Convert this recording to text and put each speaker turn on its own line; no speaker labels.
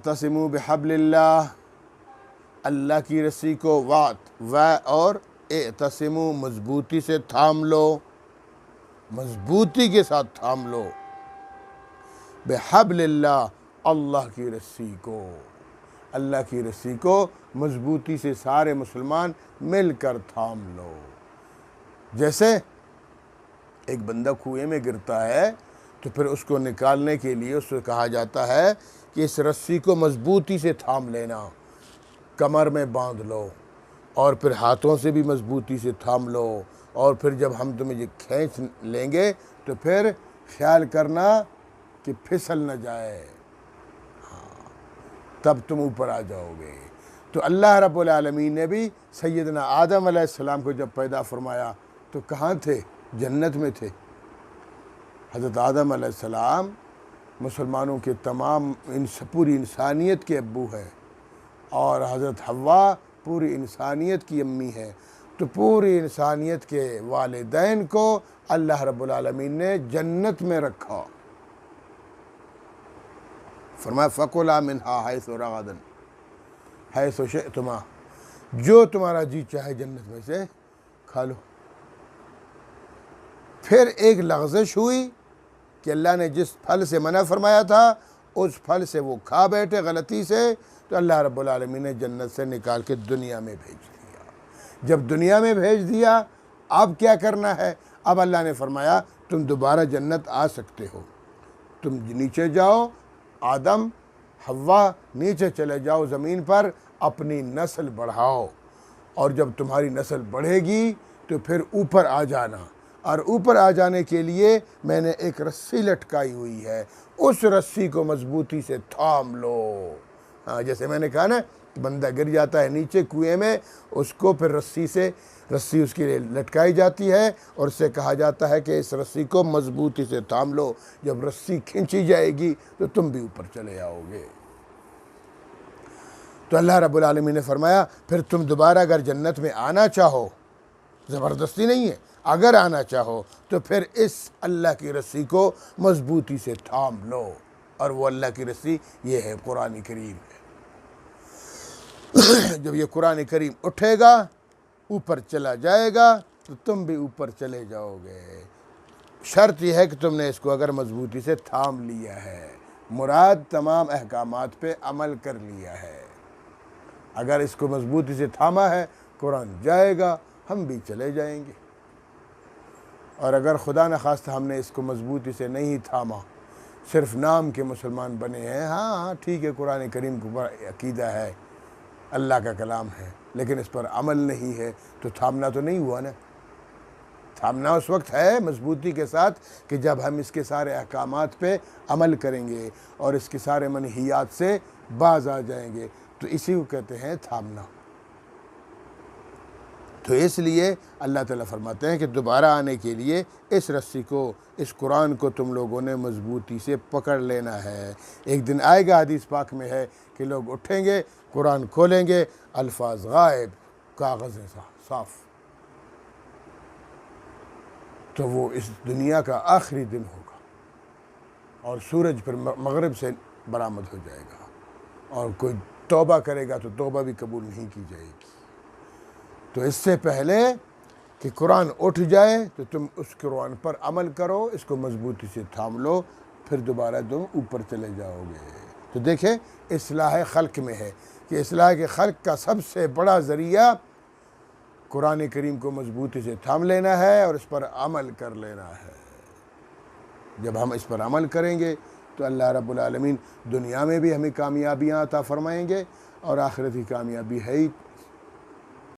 وَاعْتَصِمُوا بِحَبْلِ اللَّهِ، اللہ کی رسی کو اور اعتصموا مضبوطی سے تھام لو، مضبوطی کے ساتھ تھام لو، بحبل اللہ، اللہ کی رسی کو، اللہ کی رسی کو مضبوطی سے سارے مسلمان مل کر تھام لو۔ جیسے ایک بندہ کنویں میں گرتا ہے تو پھر اس کو نکالنے کے لیے اس سے کہا جاتا ہے کہ اس رسی کو مضبوطی سے تھام لینا، کمر میں باندھ لو، اور پھر ہاتھوں سے بھی مضبوطی سے تھام لو، اور پھر جب ہم تمہیں یہ کھینچ لیں گے تو پھر خیال کرنا کہ پھسل نہ جائے، تب تم اوپر آ جاؤ گے۔ تو اللہ رب العالمین نے بھی سیدنا آدم علیہ السلام کو جب پیدا فرمایا تو کہاں تھے؟ جنت میں تھے۔ حضرت آدم علیہ السلام مسلمانوں کے تمام پوری انسانیت کے ابو ہیں، اور حضرت حوا پوری انسانیت کی امی ہے۔ تو پوری انسانیت کے والدین کو اللہ رب العالمین نے جنت میں رکھا، فرمایا فَكُلَا مِنْهَا حَيْثُ رَغَدًا حَيْثُ شِئْتُمَا، جو تمہارا جی چاہے جنت میں سے کھا لو۔ پھر ایک لغزش ہوئی کہ اللہ نے جس پھل سے منع فرمایا تھا اس پھل سے وہ کھا بیٹھے غلطی سے، تو اللہ رب العالمین نے جنت سے نکال کے دنیا میں بھیج دیا۔ جب دنیا میں بھیج دیا، اب کیا کرنا ہے؟ اب اللہ نے فرمایا تم دوبارہ جنت آ سکتے ہو، تم نیچے جاؤ، آدم حوا نیچے چلے جاؤ زمین پر، اپنی نسل بڑھاؤ، اور جب تمہاری نسل بڑھے گی تو پھر اوپر آ جانا، اور اوپر آ جانے کے لیے میں نے ایک رسی لٹکائی ہوئی ہے، اس رسی کو مضبوطی سے تھام لو۔ ہاں، جیسے میں نے کہا نا، بندہ گر جاتا ہے نیچے کنویں میں، اس کو پھر رسی اس کے لیے لٹکائی جاتی ہے، اور اسے کہا جاتا ہے کہ اس رسی کو مضبوطی سے تھام لو، جب رسی کھینچی جائے گی تو تم بھی اوپر چلے آؤ گے۔ تو اللہ رب العالمین نے فرمایا پھر تم دوبارہ اگر جنت میں آنا چاہو، زبردستی نہیں ہے، اگر آنا چاہو تو پھر اس اللہ کی رسی کو مضبوطی سے تھام لو، اور وہ اللہ کی رسی یہ ہے قرآن کریم ہے۔ جب یہ قرآن کریم اٹھے گا، اوپر چلا جائے گا، تو تم بھی اوپر چلے جاؤ گے۔ شرط یہ ہے کہ تم نے اس کو اگر مضبوطی سے تھام لیا ہے، مراد تمام احکامات پہ عمل کر لیا ہے۔ اگر اس کو مضبوطی سے تھاما ہے، قرآن جائے گا، ہم بھی چلے جائیں گے۔ اور اگر خدا نخواستہ ہم نے اس کو مضبوطی سے نہیں تھاما، صرف نام کے مسلمان بنے ہیں، ہاں ٹھیک ہے، قرآن کریم کو عقیدہ ہے، اللہ کا کلام ہے، لیکن اس پر عمل نہیں ہے، تو تھامنا تو نہیں ہوا نا۔ تھامنا اس وقت ہے مضبوطی کے ساتھ کہ جب ہم اس کے سارے احکامات پہ عمل کریں گے اور اس کے سارے منہیات سے باز آ جائیں گے، تو اسی کو کہتے ہیں تھامنا۔ تو اس لیے اللہ تعالیٰ فرماتے ہیں کہ دوبارہ آنے کے لیے اس رسی کو، اس قرآن کو تم لوگوں نے مضبوطی سے پکڑ لینا ہے۔ ایک دن آئے گا، حدیث پاک میں ہے کہ لوگ اٹھیں گے، قرآن کھولیں گے، الفاظ غائب، کاغذ صاف، تو وہ اس دنیا کا آخری دن ہوگا، اور سورج پھر مغرب سے برآمد ہو جائے گا، اور کوئی توبہ کرے گا تو توبہ بھی قبول نہیں کی جائے گی۔ تو اس سے پہلے کہ قرآن اٹھ جائے تو تم اس قرآن پر عمل کرو، اس کو مضبوطی سے تھام لو، پھر دوبارہ تم اوپر چلے جاؤ گے۔ تو دیکھیں اصلاح خلق میں ہے کہ اصلاح کے خلق کا سب سے بڑا ذریعہ قرآن کریم کو مضبوطی سے تھام لینا ہے اور اس پر عمل کر لینا ہے۔ جب ہم اس پر عمل کریں گے تو اللہ رب العالمین دنیا میں بھی ہمیں کامیابیاں عطا فرمائیں گے، اور آخرت کی کامیابی ہے ہی